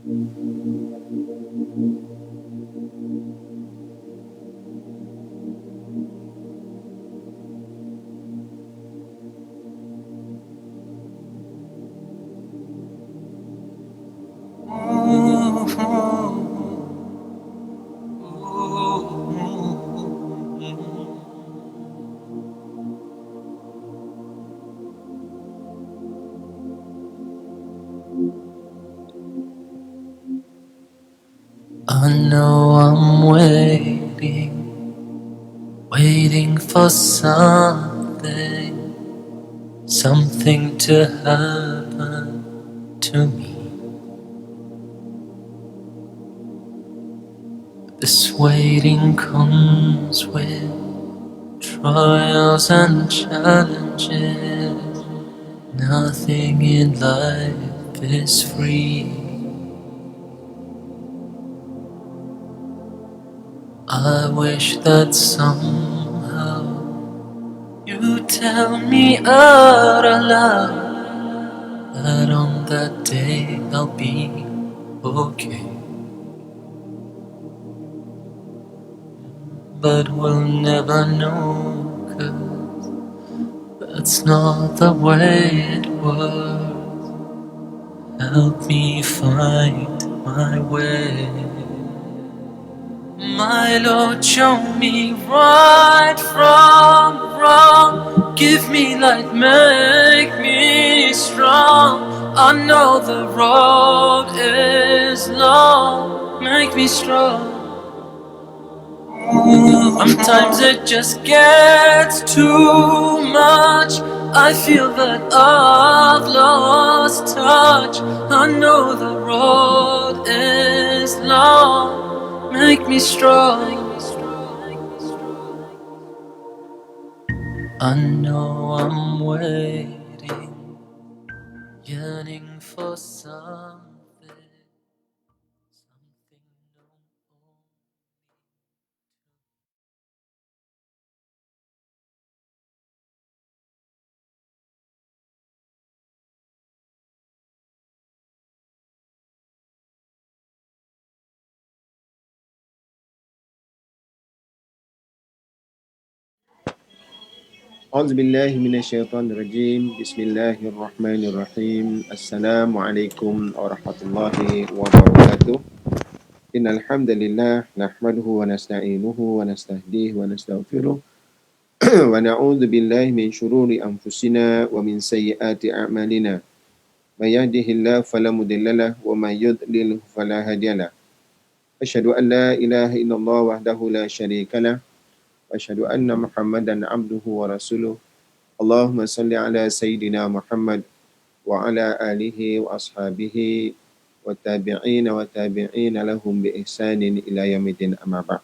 I know I'm waiting for something to happen to me. This waiting comes with trials and challenges. Nothing in life is free. I wish that somehow you tell me out aloud that on that day I'll be okay. But we'll never know, 'cause that's not the way it works. Help me find my way. My Lord, show me right from wrong. Give me light, make me strong. I know the road is long. Make me strong. Sometimes it just gets too much. I feel that I've lost touch. I know the road is long. Make me strong. I know I'm waiting, yearning for something new. أعوذ بالله من الشيطان الرجيم بسم الله الرحمن الرحيم السلام عليكم ورحمة الله وبركاته إن الحمد لله نحمده ونستعينه ونستهديه ونستغفره ونعوذ بالله من شرور أنفسنا ومن سيئات أعمالنا من يهده الله فلا مضل له ومن يضلل فلا هادي له أشهد أن لا إله إلا الله وحده لا شريك له وأشهد أن محمدا عبده ورسوله Allahumma salli ala Sayyidina Muhammad wa ala alihi wa ashabihi wa tabi'ina lahum bi ihsanin ila yaumiddin amma ba'd.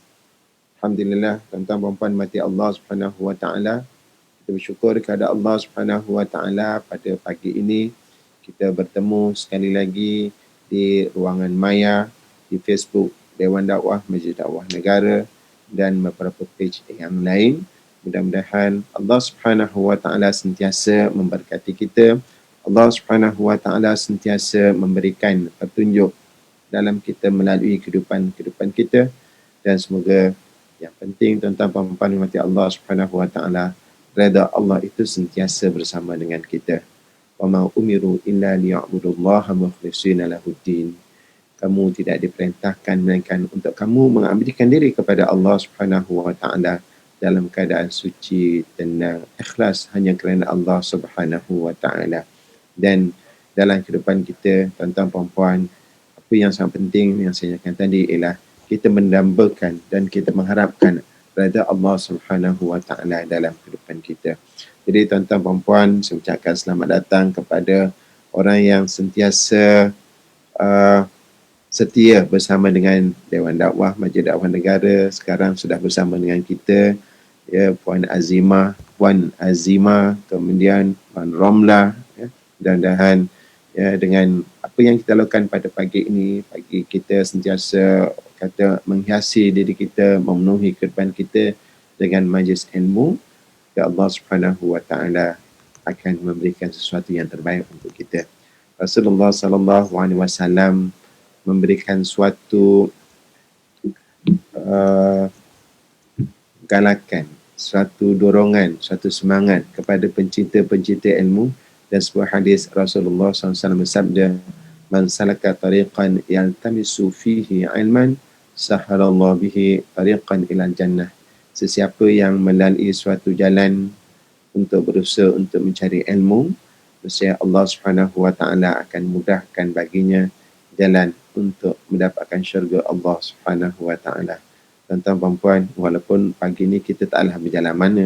Alhamdulillah, tuan-tuan dan puan mati Allah Subhanahu wa taala. Kita bersyukur kepada Allah Subhanahu wa taala pada pagi ini kita bertemu sekali lagi di ruangan maya di Facebook Dewan Dakwah Masjid Dakwah Negara dan beberapa page yang lain. Mudah-mudahan Allah Subhanahu wa taala sentiasa memberkati kita. Allah Subhanahu wa taala sentiasa memberikan petunjuk dalam kita melalui kehidupan kita, dan semoga yang penting tuan-tuan dan puan mati Allah Subhanahu wa taala, redha Allah itu sentiasa bersama dengan kita. Wa ma umiru illa liya'budullaha mukhlishina lahuddin. Kamu tidak diperintahkan melainkan untuk kamu mengabdikan diri kepada Allah Subhanahu wa taala dalam keadaan suci, tenang, ikhlas hanya kerana Allah Subhanahu wa taala. Dan dalam kehidupan kita, tuan-tuan puan-puan, apa yang sangat penting yang saya nyatakan tadi ialah kita mendambakan dan kita mengharapkan redha Allah Subhanahu wa taala dalam kehidupan kita. Jadi tuan-tuan puan-puan, saya ucapkan selamat datang kepada orang yang sentiasa setia bersama dengan Dewan Dakwah Masjid Dakwah Negara. Sekarang sudah bersama dengan kita, ya, Puan Azimah, kemudian Puan Romlah, ya, mudah-mudahan ya, dengan apa yang kita lakukan pada pagi ini, pagi kita sentiasa kata menghiasi diri kita, memenuhi kehidupan kita dengan majlis ilmu, ya Allah Subhanahu wa taala akan memberikan sesuatu yang terbaik untuk kita. Rasulullah sallallahu alaihi wasallam memberikan suatu galakan, suatu dorongan, suatu semangat kepada pencinta-pencinta ilmu. Dan sebuah hadis Rasulullah SAW bersabda, "Man salaka tariqan yaltamisu fihi ilman, sahalallahu bihi tariqan ilal jannah." Sesiapa yang melalui suatu jalan untuk berusaha untuk mencari ilmu, nescaya Allah Subhanahu wa taala akan mudahkan baginya jalan untuk mendapatkan syurga Allah Subhanahu wa taala. Tuan-tuan puan, walaupun pagi ni kita taklah berjalan mana,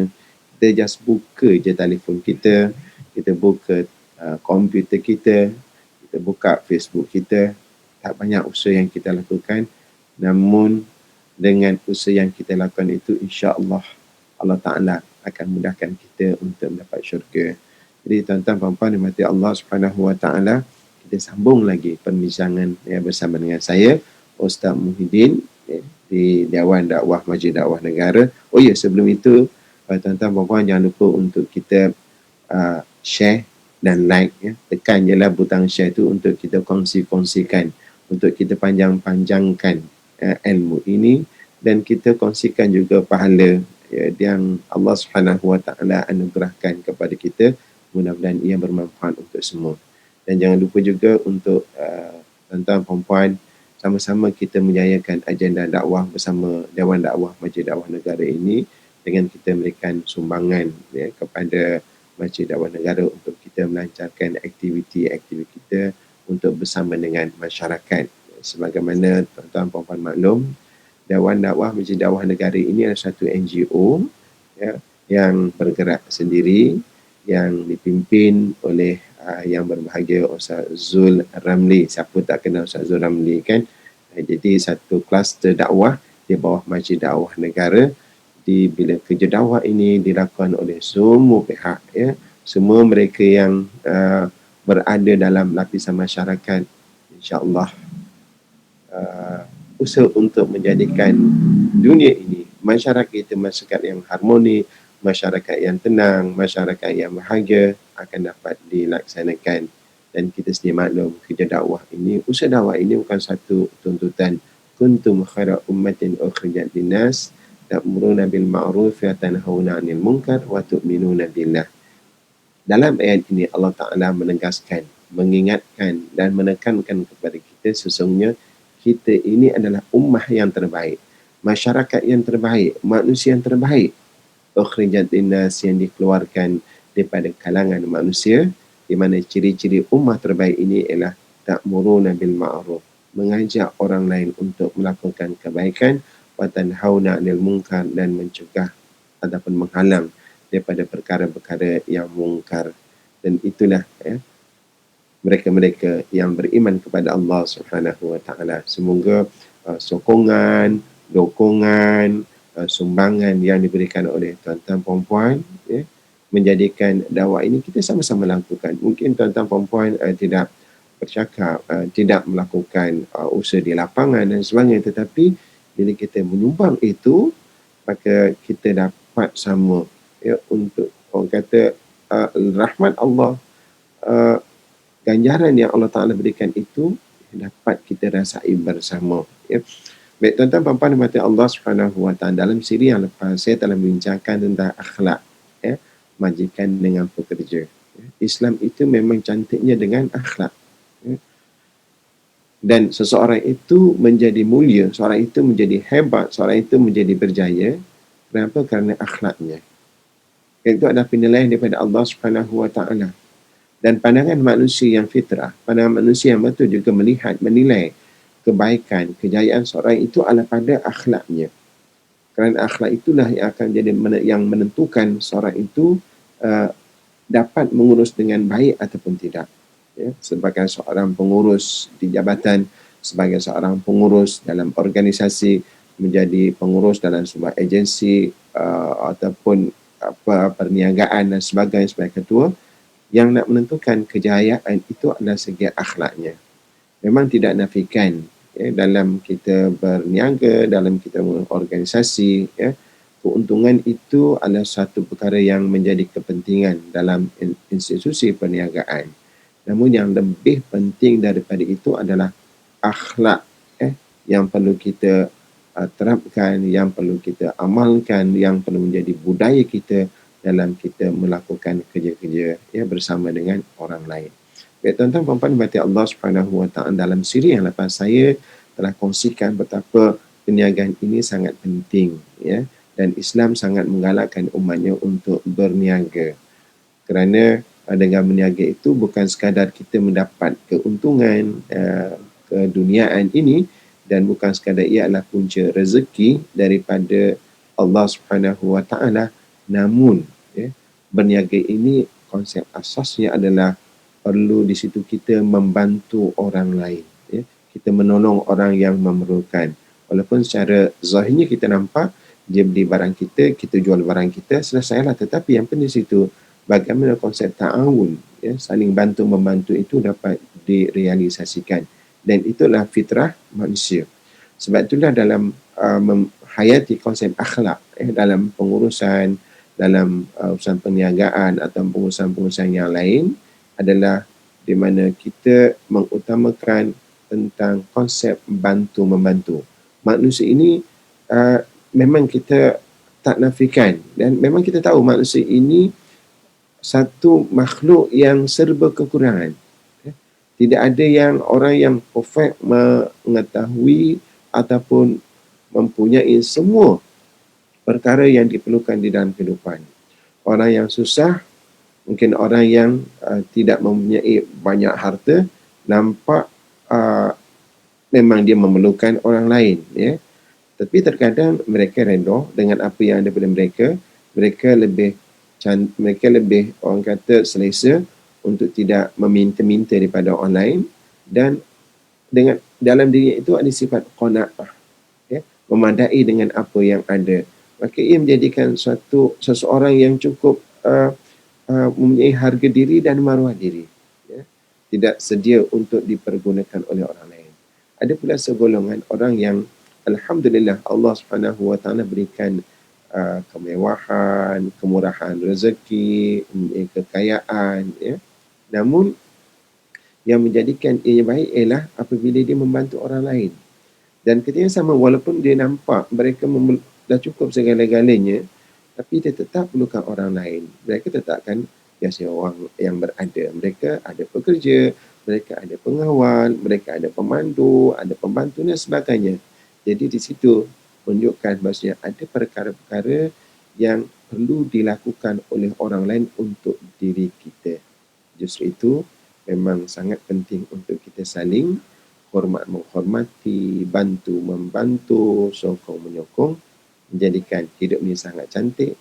kita just buka je telefon kita, kita buka komputer kita, kita buka Facebook kita. Tak banyak usaha yang kita lakukan, namun dengan usaha yang kita lakukan itu, insya-Allah Allah Ta'ala akan mudahkan kita untuk mendapat syurga. Jadi tuan-tuan puan dimati Allah Subhanahu wa taala, kita sambung lagi perbincangan bersama dengan saya Ustaz Muhyiddin di Dewan Dakwah Masjid Dakwah Negara. Oh ya, sebelum itu tuan-tuan puan jangan lupa untuk kita share dan like, tekan je lah butang share tu untuk kita kongsikan, untuk kita panjangkan ilmu ini, dan kita kongsikan juga pahala yang Allah Subhanahu wa taala anugerahkan kepada kita. Mudah-mudahan ia bermanfaat untuk semua. Dan jangan lupa juga untuk tuan-tuan puan sama-sama kita menjayakan agenda dakwah bersama Dewan Dakwah Masjid Dakwah Negara ini dengan kita memberikan sumbangan kepada Masjid Dakwah Negara untuk kita melancarkan aktiviti-aktiviti kita untuk bersama dengan masyarakat. Sebagaimana tuan-tuan puan maklum, Dewan Dakwah Masjid Dakwah Negara ini adalah satu NGO yang bergerak sendiri, yang dipimpin oleh yang berbahagia Ustaz Zul Ramli. Siapa tak kenal Ustaz Zul Ramli kan? Jadi satu kluster dakwah di bawah Masjid Dakwah Negara. Bila kerja dakwah ini dilakukan oleh semua pihak, semua mereka yang berada dalam lapisan masyarakat, insya-Allah usaha untuk menjadikan dunia ini masyarakat kita masyarakat yang harmoni, masyarakat yang tenang, masyarakat yang bahagia akan dapat dilaksanakan. Dan kita sendiri maklum, kerja dakwah ini, usaha dakwah ini bukan satu tuntutan kuntum khaira ummatin ukhrijat linnas ta'muruna bil ma'ruf wa tanhauna 'anil munkar wa tu'minuna billah. Dalam ayat ini Allah Ta'ala menegaskan, mengingatkan dan menekankan kepada kita sesungguhnya kita ini adalah ummah yang terbaik, masyarakat yang terbaik, manusia yang terbaik. Ukhrijat linnas, yang dikeluarkan daripada kalangan manusia, di mana ciri-ciri ummah terbaik ini ialah ta'muruna bil ma'ruf, mengajak orang lain untuk melakukan kebaikan, wa tanhauna 'anil munkar, dan mencegah ataupun menghalang daripada perkara-perkara yang mungkar. Dan itulah mereka-mereka yang beriman kepada Allah Subhanahu wa taala. Semoga sokongan, dokongan, sumbangan yang diberikan oleh tuan-tuan puan-puan menjadikan dakwah ini kita sama-sama lakukan. Mungkin tuan-tuan puan-puan tidak bercakap, tidak melakukan usaha di lapangan dan sebagainya, tetapi bila kita menyumbang itu, maka kita dapat sama untuk orang kata rahmat Allah, ganjaran yang Allah Ta'ala berikan itu dapat kita rasai bersama. Baik tuan-tuan puan-puan dimati Allah Subhanahu wa taala, dalam siri yang lepas saya telah membincangkan tentang akhlak majikan dengan pekerja. Islam itu memang cantiknya dengan akhlak. Dan seseorang itu menjadi mulia, seorang itu menjadi hebat, seorang itu menjadi berjaya. Kenapa? Kerana akhlaknya. Itu adalah penilaian daripada Allah Subhanahu wa taala. Dan pandangan manusia yang fitrah, pandangan manusia yang betul juga melihat, menilai kebaikan, kejayaan seorang itu adalah pada akhlaknya. Kerana akhlak itulah yang akan jadi yang menentukan seorang itu dapat mengurus dengan baik ataupun tidak. Sebagai seorang pengurus di jabatan, sebagai seorang pengurus dalam organisasi, menjadi pengurus dalam sebuah agensi ataupun perniagaan dan sebagainya sebagai ketua, yang nak menentukan kejayaan itu adalah segi akhlaknya. Memang tidak nafikan dalam kita berniaga, dalam kita organisasi, keuntungan itu adalah satu perkara yang menjadi kepentingan dalam institusi perniagaan. Namun yang lebih penting daripada itu adalah akhlak yang perlu kita terapkan, yang perlu kita amalkan, yang perlu menjadi budaya kita dalam kita melakukan kerja-kerja bersama dengan orang lain. Baik tuan-tuan puan-puan berarti Allah Subhanahu Wa Taala dalam siri yang lepas saya telah kongsikan betapa perniagaan ini sangat penting dan Islam sangat menggalakkan umatnya untuk berniaga. Kerana dengan berniaga itu bukan sekadar kita mendapat keuntungan keduniaan ini, dan bukan sekadar ia adalah punca rezeki daripada Allah Subhanahu Wa Taala, namun berniaga ini konsep asasnya adalah perlu di situ kita membantu orang lain, kita menolong orang yang memerlukan. Walaupun secara zahirnya kita nampak dia beli barang kita jual barang kita, selesailah. Tetapi yang penting di situ bagaimana konsep ta'awun, saling bantu membantu itu dapat direalisasikan, dan itulah fitrah manusia. Sebab itulah dalam menghayati konsep akhlak dalam pengurusan, dalam urusan perniagaan atau pengurusan-pengurusan yang lain adalah di mana kita mengutamakan tentang konsep bantu-membantu. Manusia ini memang kita tak nafikan, dan memang kita tahu manusia ini satu makhluk yang serba kekurangan. Tidak ada yang orang yang perfect mengetahui ataupun mempunyai semua perkara yang diperlukan di dalam kehidupan. Orang yang susah, mungkin orang yang tidak mempunyai banyak harta, nampak memang dia memerlukan orang lain. Tapi terkadang mereka redha dengan apa yang ada pada mereka. Mereka lebih orang kata selesa untuk tidak meminta-minta daripada orang lain, dan dengan dalam diri itu ada sifat qanaah, memadai dengan apa yang ada. Maka ia menjadikan seseorang yang cukup mempunyai harga diri dan maruah diri, tidak sedia untuk dipergunakan oleh orang lain. Ada pula segolongan orang yang alhamdulillah Allah Subhanahu Wa Taala berikan kemewahan, kemurahan rezeki, kekayaan, namun yang menjadikan ia baik ialah apabila dia membantu orang lain. Dan ketika sama, walaupun dia nampak mereka dah cukup segala-galanya, tapi dia tetap perlukan orang lain. Mereka tetapkan biasa orang yang berada. Mereka ada pekerja, mereka ada pengawal, mereka ada pemandu, ada pembantu dan sebagainya. Jadi di situ menunjukkan bahasanya ada perkara-perkara yang perlu dilakukan oleh orang lain untuk diri kita. Justru itu memang sangat penting untuk kita saling hormat menghormati, bantu membantu, sokong menyokong, menjadikan hidup ini sangat cantik,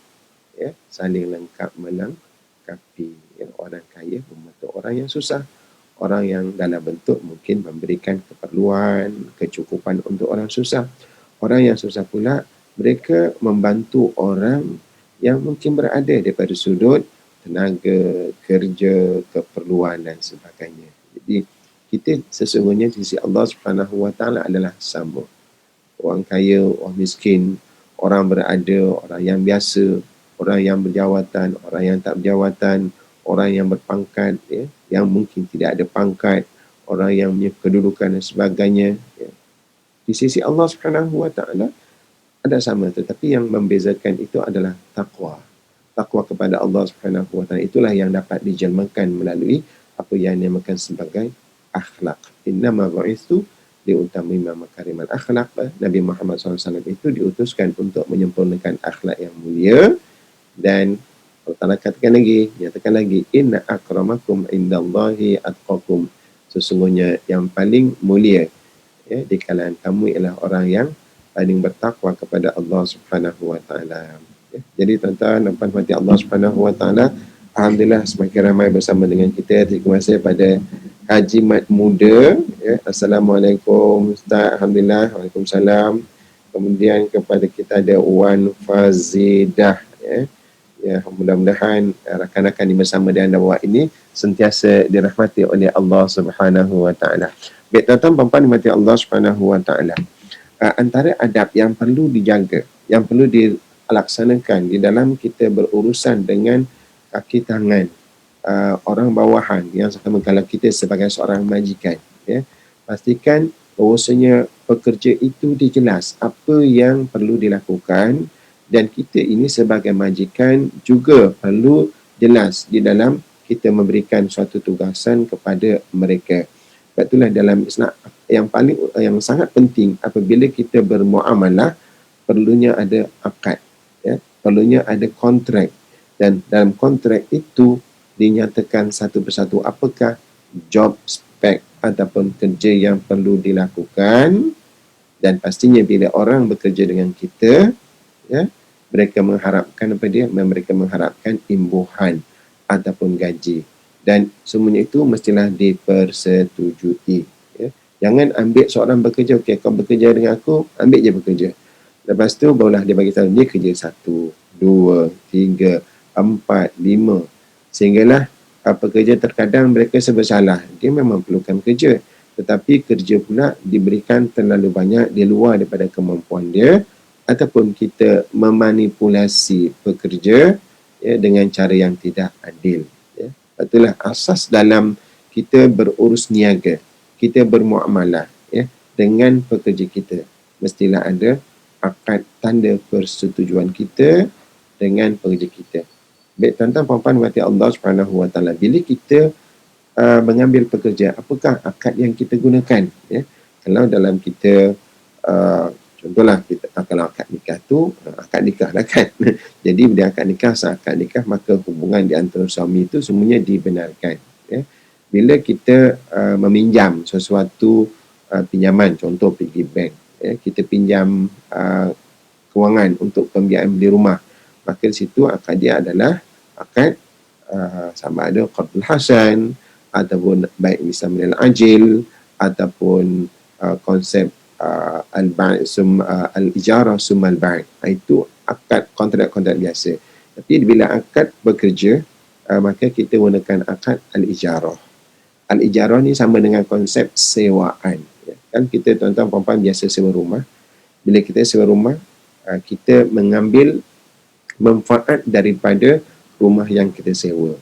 saling lengkap melengkapi. Orang kaya membantu orang yang susah, orang yang dalam bentuk mungkin memberikan keperluan, kecukupan untuk orang susah. Orang yang susah pula, mereka membantu orang yang mungkin berada daripada sudut tenaga, kerja, keperluan dan sebagainya. Jadi kita sesungguhnya di sisi Allah Subhanahu Wa Taala adalah sama. Orang kaya, orang miskin, orang berada, orang yang biasa, orang yang berjawatan, orang yang tak berjawatan, orang yang berpangkat, yang mungkin tidak ada pangkat, orang yang punya kedudukan dan sebagainya. Di sisi Allah Subhanahu Wa Taala ada sama, tetapi yang membezakan itu adalah taqwa. Taqwa kepada Allah Subhanahu Wa Taala itulah yang dapat dijelmakan melalui apa yang dinamakan sebagai akhlak. Innama bu'itsu liutammima makarimal akhlak. Nabi Muhammad SAW itu diutuskan untuk menyempurnakan akhlak yang mulia. Dan Allah Ta'ala katakan lagi, nyatakan lagi, inna akramakum indallahi atqakum. Sesungguhnya yang paling mulia di kalangan kamu ialah orang yang paling bertakwa kepada Allah Subhanahu Wa Taala. Jadi tuan-tuan dan puan-puan Allah Subhanahu Wa Taala, alhamdulillah semakin ramai bersama dengan kita. Terima kasih pada Haji Mat Muda. Assalamualaikum Ustaz. Alhamdulillah. Waalaikumsalam. Kemudian kepada kita ada Wan Fazidah. Mudah-mudahan rakan-rakan di bersama di anda bawah ini sentiasa dirahmati oleh Allah Subhanahu Wa Taala. Baik tuan-tuan puan-puan dimati Allah Subhanahu Wa Taala. Antara adab yang perlu dijaga, yang perlu dilaksanakan di dalam kita berurusan dengan kaki tangan orang bawahan yang sama, kalau kita sebagai seorang majikan, pastikan bahwasanya pekerja itu dijelas apa yang perlu dilakukan, dan kita ini sebagai majikan juga perlu jelas di dalam kita memberikan suatu tugasan kepada mereka. Sebab itulah dalam Islam yang sangat penting apabila kita bermuamalah, perlunya ada akad, ya, perlunya ada kontrak, dan dalam kontrak itu dinyatakan satu persatu apakah job spec ataupun kerja yang perlu dilakukan. Dan pastinya bila orang bekerja dengan kita, ya, mereka mengharapkan apa dia? Mereka mengharapkan imbuhan ataupun gaji. Dan semuanya itu mestilah dipersetujui. Ya. Jangan ambil seorang bekerja, okey, kau bekerja dengan aku, ambil je bekerja. Lepas tu barulah dia bagi tahu dia kerja 1, 2, 3, 4, 5. Sehinggalah pekerja terkadang mereka serba salah. Dia memang perlukan kerja, tetapi kerja pula diberikan terlalu banyak di luar daripada kemampuan dia, ataupun kita memanipulasi pekerja, ya, dengan cara yang tidak adil. Ya. Itulah asas dalam kita berurus niaga, kita bermuamalah, ya, dengan pekerja kita. Mestilah ada akad tanda persetujuan kita dengan pekerja kita. Baik tuan-tuan puan-puan mati Allah Subhanahu Wa Taala, bila kita mengambil pekerja, apakah akad yang kita gunakan? Ya? Kalau dalam kita contohlah kita kalau akad nikah tu akad nikah lah kan. Jadi bila akad nikah, akad nikah, maka hubungan di antara suami itu semuanya dibenarkan. Ya? Bila kita meminjam sesuatu pinjaman, contoh pergi bank, ya, kita pinjam kewangan untuk pembiayaan beli rumah, maka di situ akad dia adalah akad sama ada qardul hasan ataupun baik misalnya ajil ataupun konsep al-ijarah summa al-bai'. Itu akad kontrak-kontrak biasa. Tapi bila akad bekerja, maka kita gunakan akad al-ijarah. Al-ijarah ni sama dengan konsep sewaan. Ya. Kan kita tuan-tuan puan-puan biasa sewa rumah. Bila kita sewa rumah, kita mengambil manfaat daripada rumah yang kita sewa.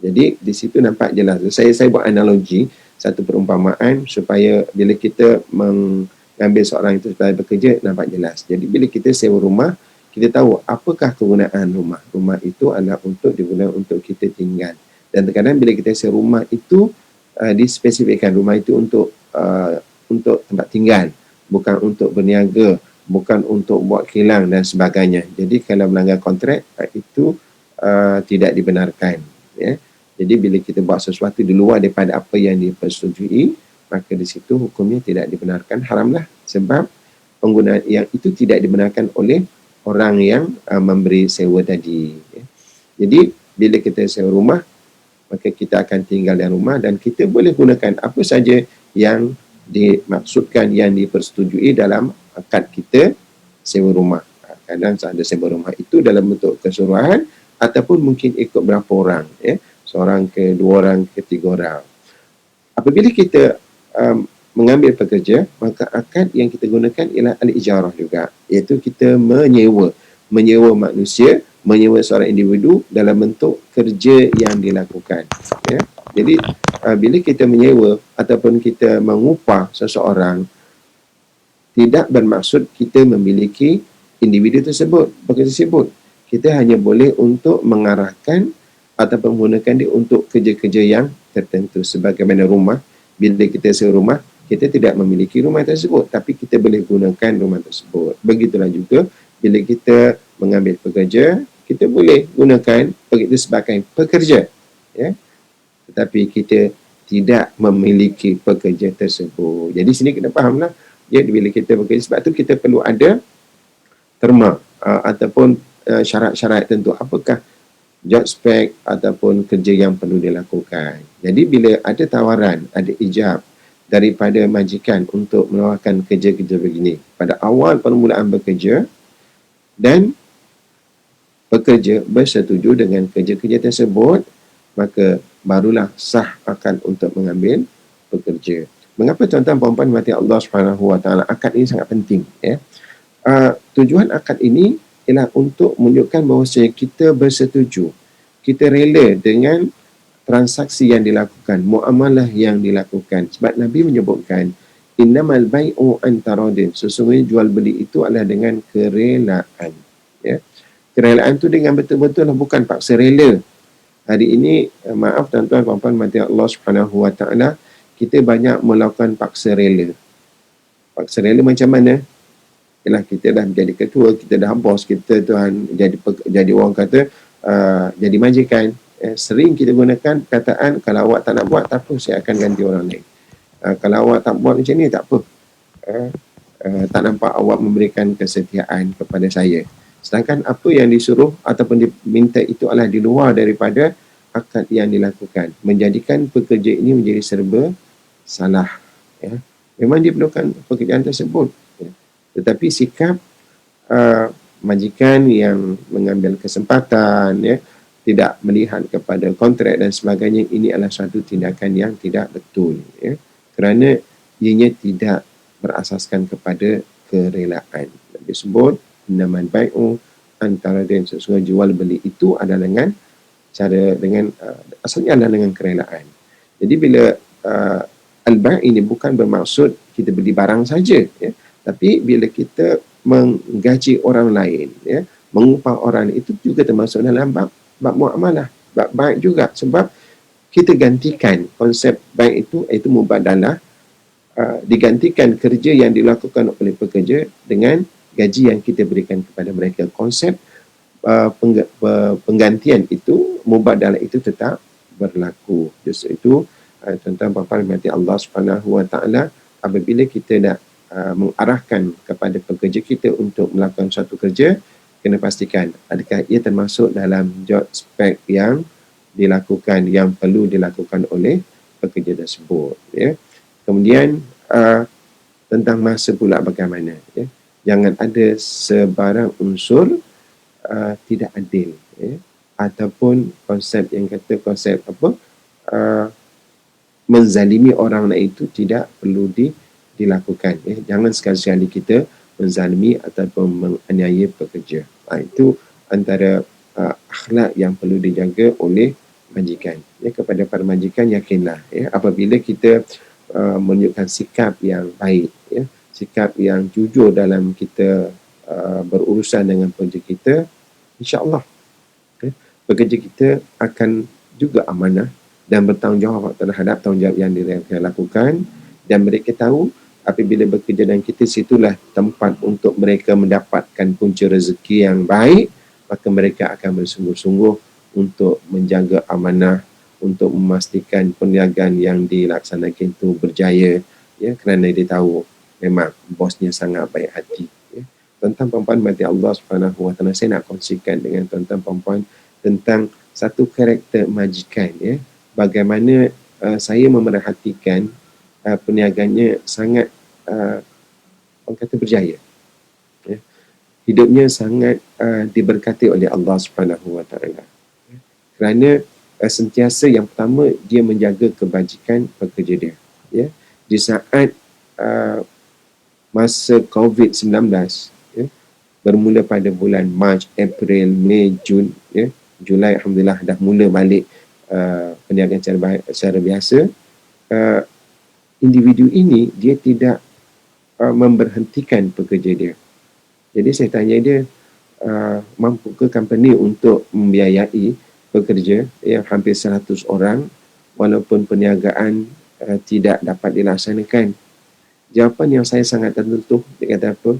Jadi di situ nampak jelas. Saya buat analogi, satu perumpamaan supaya bila kita mengambil seorang itu supaya bekerja nampak jelas. Jadi bila kita sewa rumah, kita tahu apakah kegunaan rumah. Rumah itu adalah untuk digunakan untuk kita tinggal. Dan terkadang bila kita sewa rumah itu dispesifikkan rumah itu untuk tempat tinggal, bukan untuk berniaga, bukan untuk buat kilang dan sebagainya. Jadi kalau melanggar kontrak itu tidak dibenarkan. Ya. Jadi bila kita buat sesuatu di luar daripada apa yang dipersetujui, maka di situ hukumnya tidak dibenarkan, haramlah, sebab penggunaan yang itu tidak dibenarkan oleh orang yang memberi sewa tadi. Ya. Jadi bila kita sewa rumah, maka kita akan tinggal di rumah dan kita boleh gunakan apa saja yang dimaksudkan, yang dipersetujui dalam akad kita sewa rumah. Kadang ada sewa rumah itu dalam bentuk keseluruhan ataupun mungkin ikut berapa orang, ya. Seorang ke dua orang ke tiga orang. Apabila kita mengambil pekerja, maka akad yang kita gunakan ialah al-ijarah juga, iaitu kita menyewa manusia, menyewa seorang individu dalam bentuk kerja yang dilakukan. Ya. Jadi bila kita menyewa ataupun kita mengupah seseorang, tidak bermaksud kita memiliki individu tersebut, pekerja tersebut. Kita hanya boleh untuk mengarahkan atau menggunakan dia untuk kerja-kerja yang tertentu. Sebagaimana rumah, bila kita sewa rumah, kita tidak memiliki rumah tersebut, tapi kita boleh gunakan rumah tersebut. Begitulah juga bila kita mengambil pekerja, kita boleh gunakan begitu sebagai pekerja, ya. Tetapi kita tidak memiliki pekerja tersebut. Jadi sini kita fahamlah, ya, bila kita bekerja, sebab tu kita perlu ada terma ataupun syarat-syarat tentu apakah job spec ataupun kerja yang perlu dilakukan. Jadi bila ada tawaran, ada ijab daripada majikan untuk menawarkan kerja-kerja begini pada awal permulaan bekerja dan pekerja bersetuju dengan kerja-kerja tersebut, maka barulah sah akad untuk mengambil pekerja. Mengapa tuan-tuan puan-puan mati Allah Subhanahu Wa Taala, akad ini sangat penting, ya. Tujuan akad ini ialah untuk menunjukkan bahawa kita bersetuju, kita rela dengan transaksi yang dilakukan, muamalah yang dilakukan. Sebab Nabi menyebutkan innamal bai'u an taradin, sesungguhnya jual beli itu adalah dengan kerelaan. Ya. Kerelaan tu dengan betul-betul lah, bukan paksa rela. Hari ini, maaf tuan-tuan puan-puan mati Allah Subhanahu Wa Taala, kita banyak melakukan paksa rela. Paksa rela macam mana? Yalah, kita dah menjadi ketua, kita dah bos, kita tuan jadi orang kata jadi majikan. Sering kita gunakan perkataan, kalau awak tak nak buat, tak apa, saya akan ganti orang lain. Kalau awak tak buat macam ni, tak apa. Tak nampak awak memberikan kesetiaan kepada saya. Sedangkan apa yang disuruh ataupun diminta itu adalah di luar daripada akad yang dilakukan. Menjadikan pekerja ini menjadi serba salah. Ya. Memang diperlukan pekerjaan tersebut. Ya. Tetapi sikap majikan yang mengambil kesempatan, ya, tidak melihat kepada kontrak dan sebagainya, ini adalah satu tindakan yang tidak betul. Ya. Kerana ianya tidak berasaskan kepada kerelaan. Disebut innamal bai'u antara dan sesungguhnya jual beli itu adalah dengan cara asalnya adalah dengan kerelaan. Jadi bila al-bai' ini bukan bermaksud kita beli barang saja, ya, tapi bila kita menggaji orang lain, ya, mengupah orang, itu juga termasuk dalam bab muamalah, bab bai' juga, sebab kita gantikan konsep bai' itu mubadalah, digantikan kerja yang dilakukan oleh pekerja dengan gaji yang kita berikan kepada mereka. Konsep penggantian itu, mubadalah itu tetap berlaku. Justru itu, tuan-tuan puan-puan mati Allah Subhanahu Wa Taala, apabila kita nak mengarahkan kepada pekerja kita untuk melakukan suatu kerja, kena pastikan adakah ia termasuk dalam job spec yang dilakukan, yang perlu dilakukan oleh pekerja tersebut. Ya. Kemudian tentang masa pula bagaimana. Ya. Jangan ada sebarang unsur tidak adil, ya, ataupun konsep yang kata konsep apa, menzalimi orang lain itu tidak perlu dilakukan. Ya. Jangan sekali-sekali kita menzalimi ataupun menganiaya pekerja. Itu antara akhlak yang perlu dijaga oleh majikan. Ya, kepada para majikan, yakinlah, ya, apabila kita menunjukkan sikap yang baik, ya, sikap yang jujur dalam kita berurusan dengan pekerja kita, insya-Allah, ya, pekerja kita akan juga amanah dan bertanggungjawab terhadap tanggungjawab yang mereka lakukan, dan mereka tahu apabila bekerja dengan kita, situlah tempat untuk mereka mendapatkan punca rezeki yang baik, maka mereka akan bersungguh-sungguh untuk menjaga amanah, untuk memastikan perniagaan yang dilaksanakan itu berjaya, ya, kerana dia tahu memang bosnya sangat baik hati. Ya. Tuan-tuan puan-puan mati Allah Subhanahu Wa Taala, saya nak kongsikan dengan tuan-tuan puan-puan tentang satu karakter majikan, ya. Bagaimana saya memerhatikan perniagaannya sangat orang kata berjaya. Ya. Hidupnya sangat diberkati oleh Allah Subhanahu Wa Taala. Ya. Kerana sentiasa, yang pertama, dia menjaga kebajikan pekerja dia. Ya. Di saat masa COVID-19, ya, bermula pada bulan Mac, April, Mei, Jun, ya, Julai, alhamdulillah dah mula balik perniagaan secara biasa. Individu ini dia tidak memberhentikan pekerja dia. Jadi saya tanya dia, mampu ke company untuk membiayai pekerja yang hampir 100 orang walaupun perniagaan tidak dapat dilaksanakan? Jawapan yang saya sangat tertentu, dia kata apa?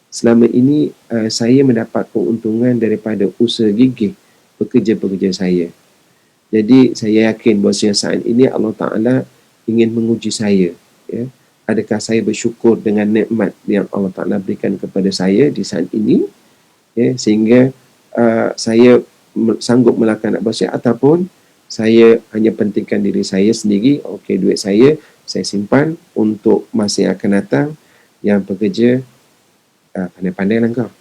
Selama ini saya mendapat keuntungan daripada usaha gigih pekerja-pekerja saya. Jadi saya yakin bahawa saat ini Allah Ta'ala ingin menguji saya. Ya. Adakah saya bersyukur dengan nikmat yang Allah Ta'ala berikan kepada saya di saat ini, ya, sehingga saya sanggup melakukan apa saya, ataupun saya hanya pentingkan diri saya sendiri. Okey, duit saya simpan untuk masa yang akan datang, yang pekerja pandai-pandailah kau.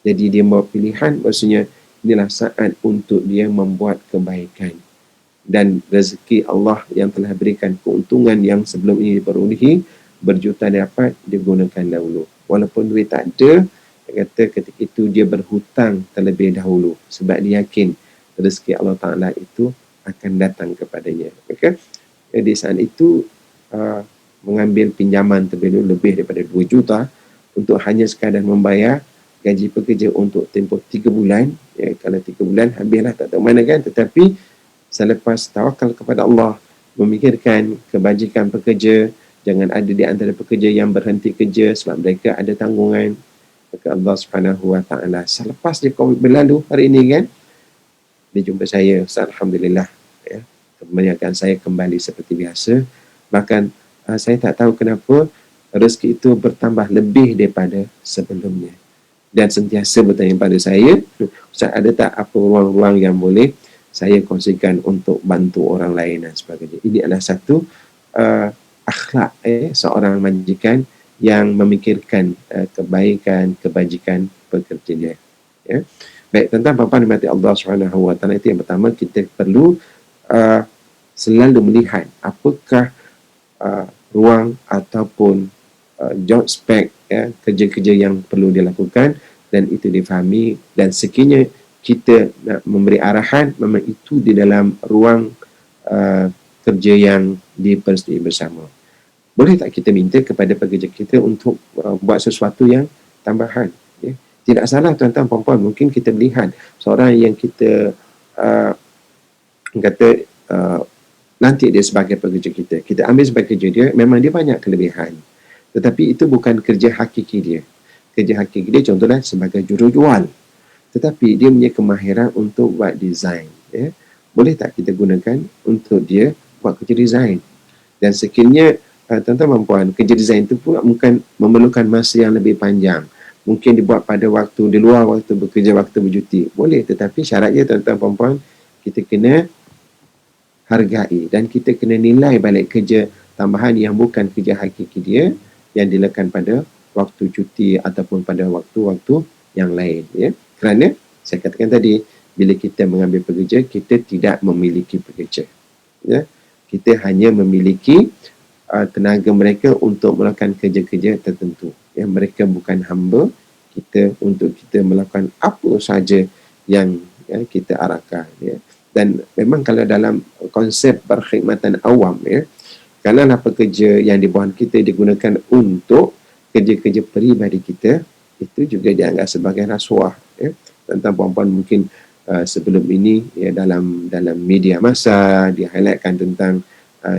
Jadi dia membawa pilihan, maksudnya inilah saat untuk dia membuat kebaikan. Dan rezeki Allah yang telah berikan keuntungan yang sebelum ini diperolehi, berjuta dapat digunakan dahulu. Walaupun duit tak ada, dia kata ketika itu dia berhutang terlebih dahulu, sebab dia yakin rezeki Allah Ta'ala itu akan datang kepadanya. Maka di saat itu mengambil pinjaman terlebih dahulu lebih daripada 2 juta untuk hanya sekadar membayar gaji pekerja untuk tempoh 3 bulan. Ya, kalau 3 bulan habislah tak tahu mana kan. Tetapi selepas tawakal kepada Allah, memikirkan kebajikan pekerja, jangan ada di antara pekerja yang berhenti kerja sebab mereka ada tanggungan, maka Allah Subhanahu Wa Taala selepas dia Covid berlalu hari ini kan, dia jumpa saya, Ustaz, Alhamdulillah, ya, kebanyakan saya kembali seperti biasa. Bahkan saya tak tahu kenapa rezeki itu bertambah lebih daripada sebelumnya. Dan sentiasa bertanya pada saya, Ustaz, ada tak apa ruang-ruang yang boleh saya kongsikan untuk bantu orang lain dan sebagainya. Ini adalah satu akhlak seorang majikan yang memikirkan kebaikan, kebajikan pekerjanya. Ya. Baik, tentang puan-puan dimati Allah Subhanahu Wa Taala, itu yang pertama, kita perlu selalu melihat apakah ruang ataupun job spec, ya, kerja-kerja yang perlu dilakukan, dan itu difahami, dan sekiranya kita nak memberi arahan, memang itu di dalam ruang kerja yang dipersetujui bersama. Boleh tak kita minta kepada pekerja kita untuk buat sesuatu yang tambahan? Ya? Tidak salah tuan-tuan puan-puan, mungkin kita melihat seorang yang kita kata nanti dia sebagai pekerja kita, kita ambil sebagai kerja dia, memang dia banyak kelebihan. Tetapi itu bukan kerja hakiki dia. Kerja hakiki dia contohnya sebagai jurujual. Tetapi dia punya kemahiran untuk buat desain. Ya. Boleh tak kita gunakan untuk dia buat kerja desain? Dan sekiranya tuan-tuan dan puan, kerja desain itu pun bukan memerlukan masa yang lebih panjang. Mungkin dibuat pada waktu di luar waktu bekerja, waktu bercuti. Boleh, tetapi syaratnya tuan-tuan dan puan, kita kena hargai dan kita kena nilai balik kerja tambahan yang bukan kerja hakiki dia, yang dilakukan pada waktu cuti ataupun pada waktu-waktu yang lain. Ya. Kerana saya katakan tadi, bila kita mengambil pekerja, kita tidak memiliki pekerja. Ya. Kita hanya memiliki tenaga mereka untuk melakukan kerja-kerja tertentu. Ya. Mereka bukan hamba kita untuk kita melakukan apa saja yang kita arahkan. Ya. Dan memang kalau dalam konsep perkhidmatan awam, ya, kalaulah pekerja yang di bawah kita digunakan untuk kerja-kerja peribadi kita, itu juga dianggap sebagai rasuah. Ya. Tentang puan-puan mungkin sebelum ini, ya, dalam media masa di-highlightkan tentang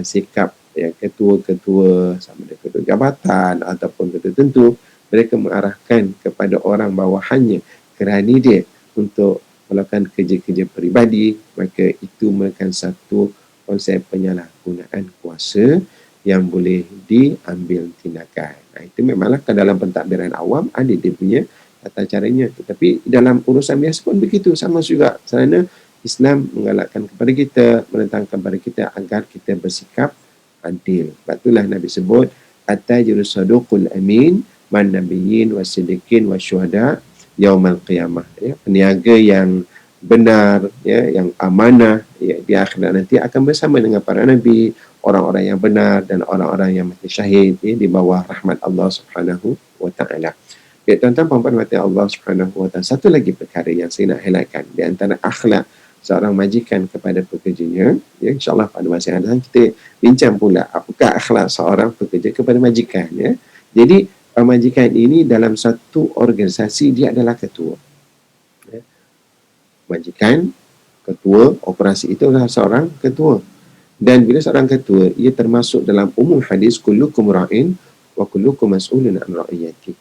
sikap, ya, ketua-ketua sama ada ketua jabatan ataupun ketua tertentu, mereka mengarahkan kepada orang bawahannya kerana dia untuk melakukan kerja-kerja peribadi, maka itu merupakan satu konsep penyalahgunaan kuasa yang boleh diambil tindakan. Itu memanglah dalam pentadbiran awam ada dia punya tata caranya. Tetapi dalam urusan biasa pun begitu, sama juga. Kerana Islam menggalakkan kepada kita, menentangkan kepada kita agar kita bersikap adil. Sebab itulah Nabi sebut, At-tajirus saduqul amin, man nabiyyin wasiddiqin wasyuhada yaumal qiyamah. Ya, peniaga yang benar, ya, yang amanah, ya, di akhirat nanti akan bersama dengan para nabi, orang-orang yang benar dan orang-orang yang mati syahid, ya, di bawah rahmat Allah Subhanahu Wa Taala. Ya, tuan-tuan puan-puan mati Allah Subhanahu Wa Taala, satu lagi perkara yang saya nak highlightkan di antara akhlak seorang majikan kepada pekerjanya, ya, insyaAllah pada masa yang akan kita bincang pula apakah akhlak seorang pekerja kepada majikan. Ya. Jadi majikan ini dalam satu organisasi dia adalah ketua. Ya. Majikan, ketua, operasi itu adalah seorang ketua. Dan bila seorang ketua, ia termasuk dalam umum hadis, kullukum ra'in wa kullukum mas'ulun an ra'iyati.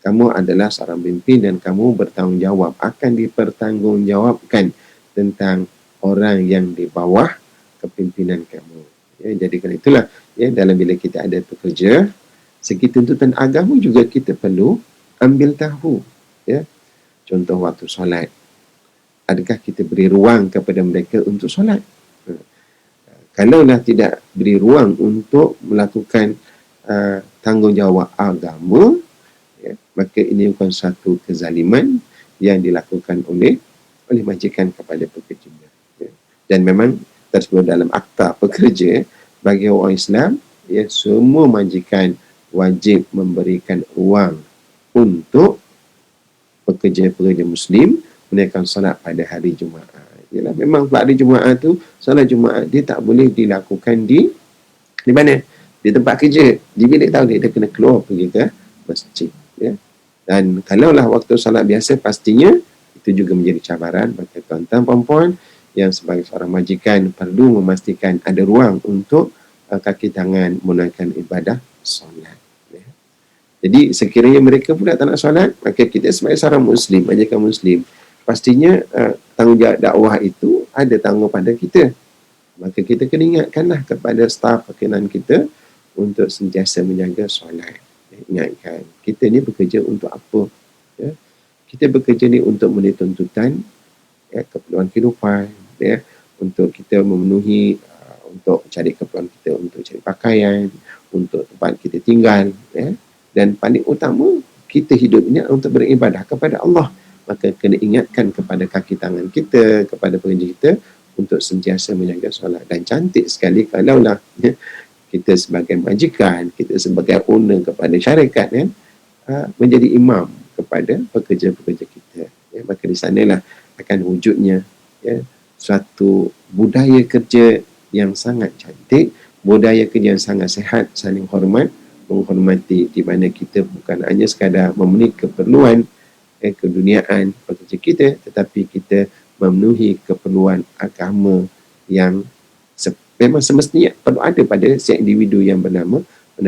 Kamu adalah seorang pemimpin dan kamu bertanggungjawab, akan dipertanggungjawabkan tentang orang yang di bawah kepimpinan kamu. Ya, jadi kerana itulah, ya, dalam bila kita ada pekerja, segi tuntutan agama juga kita perlu ambil tahu. Ya. Contoh waktu solat, adakah kita beri ruang kepada mereka untuk solat? Kalaulah tidak beri ruang untuk melakukan tanggungjawab agama, ya, maka ini bukan satu kezaliman yang dilakukan oleh majikan kepada pekerjanya. Ya. Dan memang tersebut dalam akta pekerja bagi orang Islam, ya, semua majikan wajib memberikan ruang untuk pekerja-pekerja Muslim menunaikan solat pada hari Jumaat. Yalah, memang pada hari Jumaat tu, solat Jumaat dia tak boleh dilakukan di mana? di tempat kerja, di bilik tauhid, dia kena keluar pergi ke masjid, ya. Dan kalaulah waktu solat biasa, pastinya itu juga menjadi cabaran bagi tuan-tuan perempuan yang sebagai seorang majikan perlu memastikan ada ruang untuk kaki tangan menunaikan ibadah solat, ya. Jadi sekiranya mereka pula tak nak solat, maka kita sebagai seorang muslim, majikan muslim, pastinya tanggungjawab dakwah itu ada tanggung pada kita. Maka kita kena ingatkanlah kepada staf perkenaan kita untuk sentiasa menjaga solat. Ingatkan, kita ni bekerja untuk apa? Ya? Kita bekerja ni untuk memenuhi tuntutan, ya, keperluan kehidupan, ya, untuk kita memenuhi untuk cari keperluan kita, untuk cari pakaian, untuk tempat kita tinggal, ya. Dan paling utama, kita hidup ini untuk beribadah kepada Allah. Maka kena ingatkan kepada kaki tangan kita, kepada pekerja kita, untuk sentiasa menjaga solat. Dan cantik sekali kalaulah, ya, kita sebagai majikan, kita sebagai owner kepada syarikat, kan, menjadi imam kepada pekerja-pekerja kita. Ya, maka di sanalah akan wujudnya, ya, suatu budaya kerja yang sangat cantik, budaya kerja yang sangat sihat, saling hormat, menghormati, di mana kita bukan hanya sekadar memenuhi keperluan keduniaan pekerja kita, tetapi kita memenuhi keperluan agama yang memang semestinya perlu ada pada setiap individu yang bernama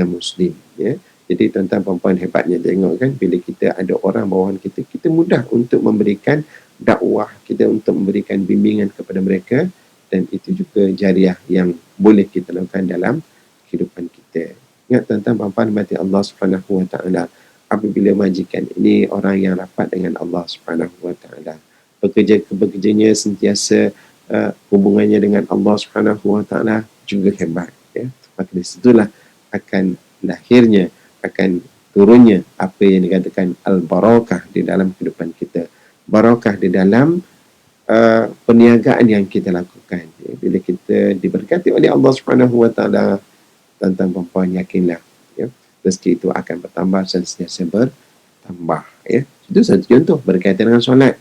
Muslim, ya. Jadi tuan-tuan perempuan hebatnya tengok kan, bila kita ada orang bawahan kita, kita mudah untuk memberikan dakwah, kita untuk memberikan bimbingan kepada mereka, dan itu juga jariah yang boleh kita lakukan dalam kehidupan kita. Ingat tuan-tuan perempuan mati Allah Subhanahu Wa Taala, apabila majikan ini orang yang rapat dengan Allah Subhanahu Wa Taala, pekerja-pekerjanya sentiasa hubungannya dengan Allah Subhanahu Wa Taala juga hebat, ya. Maka di situlah akan lahirnya, akan turunnya apa yang dikatakan al-barakah di dalam kehidupan kita, barakah di dalam perniagaan yang kita lakukan, ya. Bila kita diberkati oleh Allah Subhanahu Wa Taala, tuan-tuan perempuan yakinlah, ya, rezeki itu akan bertambah dan sentiasa bertambah, ya. Itu satu contoh berkaitan dengan solat.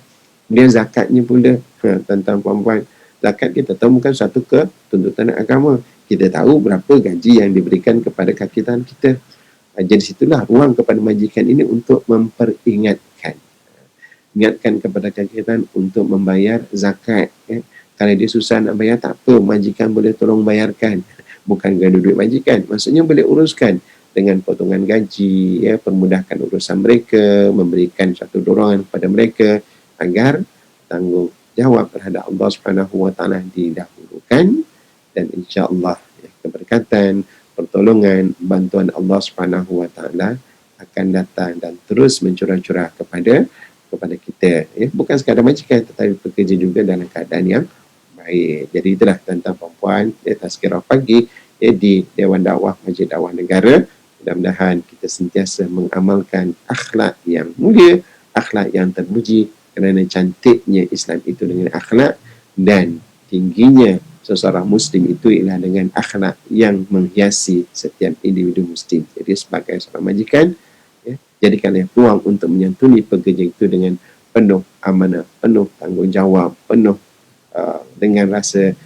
Kemudian zakatnya pula, tuan-tuan perempuan, zakat kita tahu bukan satu ketuntutan agama. Kita tahu berapa gaji yang diberikan kepada kaki tangan kita. Jadi situlah ruang kepada majikan ini untuk memperingatkan. Ingatkan kepada kaki tangan untuk membayar zakat, ya. Kalau dia susah nak bayar, tak apa, majikan boleh tolong bayarkan. Bukan ganda duit majikan, maksudnya boleh uruskan dengan potongan gaji, ya, permudahkan urusan mereka, memberikan satu dorongan kepada mereka agar tanggungjawab terhadap Allah Subhanahu Wa Taala didahulukan, dan insya-Allah, ya, keberkatan, pertolongan, bantuan Allah Subhanahu Wa Taala akan datang dan terus mencurah-curah kepada kita, ya. Bukan sekadar majikan, tetapi pekerja juga dalam keadaan yang baik. Jadi itulah tuan-tuan perempuan, ya, tazkirah pagi, ya, di Dewan Dakwah Masjid Dakwah Negara. Mudah-mudahan kita sentiasa mengamalkan akhlak yang mulia, akhlak yang terpuji, kerana cantiknya Islam itu dengan akhlak, dan tingginya seseorang Muslim itu ialah dengan akhlak yang menghiasi setiap individu Muslim. Jadi sebagai seorang majikan, ya, jadikanlah peluang untuk menyantuni pekerja itu dengan penuh amanah, penuh tanggungjawab, penuh dengan rasa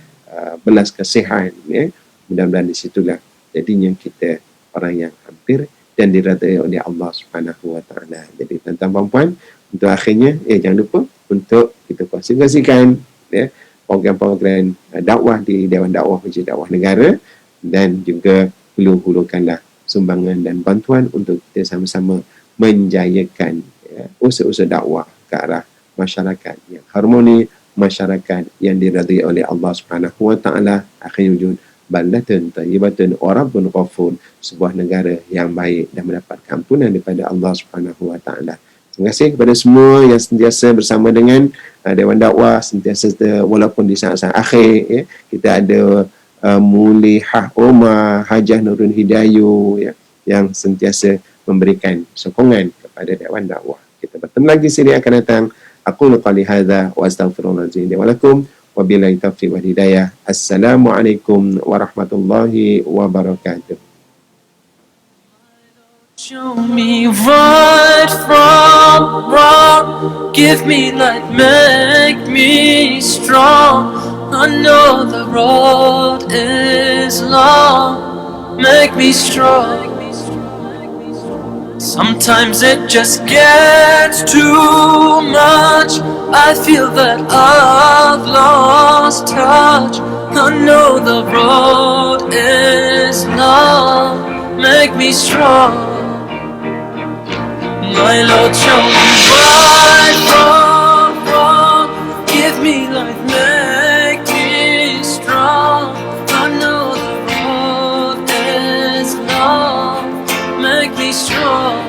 belas kasihan, ya. Mudah-mudahan di situlah jadinya kita orang yang hampir dan diridai oleh Allah Subhanahu Wa Taala. Jadi tuan-tuan perempuan, untuk akhirnya, jangan lupa untuk kita kongsikan, ya, program-program dakwah di Dewan Dakwah Masjid Dakwah Negara, dan juga hulur-hulurkanlah sumbangan dan bantuan untuk kita sama-sama menjayakan, ya, usaha-usaha dakwah ke arah masyarakat yang harmoni, masyarakat yang diridai oleh Allah Subhanahu Wa Taala. Akhirnya wujud baldatun thayyibatun wa rabbun ghafur, sebuah negara yang baik dan mendapat ampunan daripada Allah Subhanahu Wa Taala. Terima kasih kepada semua yang sentiasa bersama dengan Dewan Dakwah, sentiasa walaupun di saat-saat akhir, ya, kita ada Mulihah Omar, Hajah Nurul Hidayu, ya, yang sentiasa memberikan sokongan kepada Dewan Dakwah. Kita bertemu lagi sini akan datang. Aku qali hadza wa astaghfirullahalazim wa lakum wa billahi taufiq wal hidayah. Assalamualaikum warahmatullahi wabarakatuh. Show me right from wrong, give me light, make me strong. I know the road is long, make me strong. Sometimes it just gets too much. I feel that I've lost touch. I know the road is long, make me strong. My Lord, show me right from wrong. Give me life, make me strong. I know the road is long, make me strong.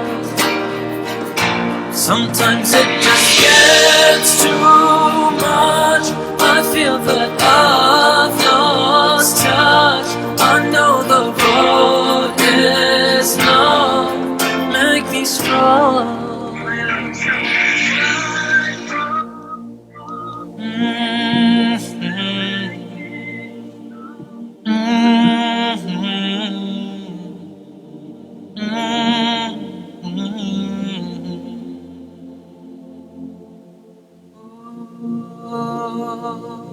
Sometimes it just gets too much. I feel that I've lost touch. I know the road is long, make me strong. Oh